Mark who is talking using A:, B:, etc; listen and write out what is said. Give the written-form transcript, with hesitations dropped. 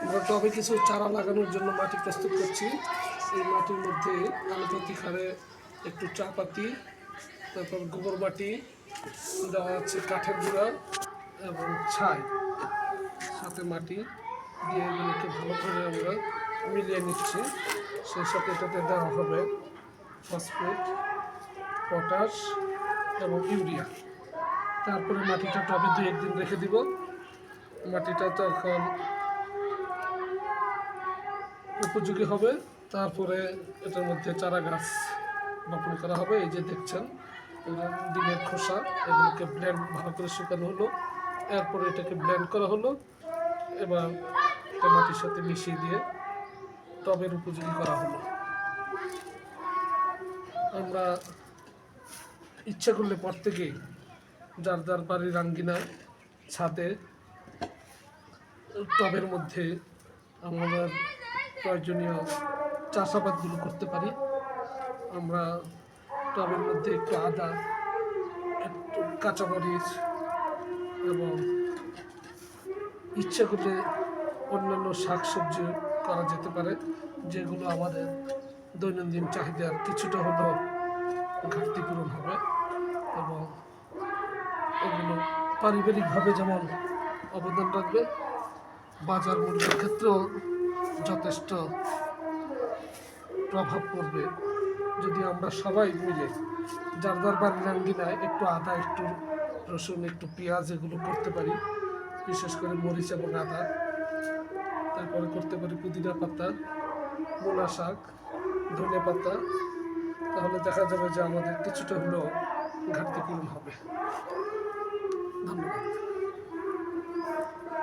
A: আমরা টবে কিছু চারা লাগানোর জন্য মাটি প্রস্তুত করছি। এই মাটির মধ্যে আনুপাতিক হারে একটু চা পাতি, তারপর গোবর মাটি দেওয়া আছে, কাঠের গুঁড়া এবং ছাই, সাথে মাটি দিয়ে এগুলোকে ভালো করে আমরা মিলিয়ে নিচ্ছি। সেই সাথে এটাতে দেওয়া হবে ফসফেট, পটাশ এবং ইউরিয়া। তারপরে মাটিটা টবে 2-1 দিন রেখে দিব। মাটিটা তখন উপযোগী হবে, তারপরে এটার মধ্যে চারা গাছ বপন করা হবে। এই যে দেখছেন ডিমের খোসা, এগুলোকে ব্লেন্ড ভালো করে শুকানো হলো, এরপরে এটাকে ব্লেন্ড করা হলো, এবার এটা মাটির সাথে মিশিয়ে দিয়ে টবের উপযোগী করা হলো। আমরা ইচ্ছা করলে প্রত্যেকেই যার যার বাড়ির আঙ্গিনায়, ছাদে, টবের মধ্যে আমরা প্রয়োজনীয় চাষাবাদগুলো করতে পারি। আমরা টবের মধ্যে একটু আদা, একটু কাঁচামরিচ এবং ইচ্ছা করলে অন্যান্য শাকসবজি করা যেতে পারে, যেগুলো আমাদের দৈনন্দিন চাহিদার কিছুটা হলেও ঘাটতি পূরণ হবে এবং এগুলো পারিবারিকভাবে যেমন অবদান রাখবে, বাজার মূল্যের ক্ষেত্রেও যথেষ্ট প্রভাব পড়বে যদি আমরা সবাই মিলে যার যার বাড়ির আঙ্গিনায় একটু আদা, একটু রসুন, একটু পেঁয়াজ এগুলো করতে পারি। বিশেষ করে মরিচ এবং আদা, তারপরে করতে পারি পুদিনা পাতা, মূলা শাক, ধনে পাতা। তাহলে দেখা যাবে যে আমাদের কিছুটা হলেও ঘাটতি পূরণ হবে। ধন্যবাদ।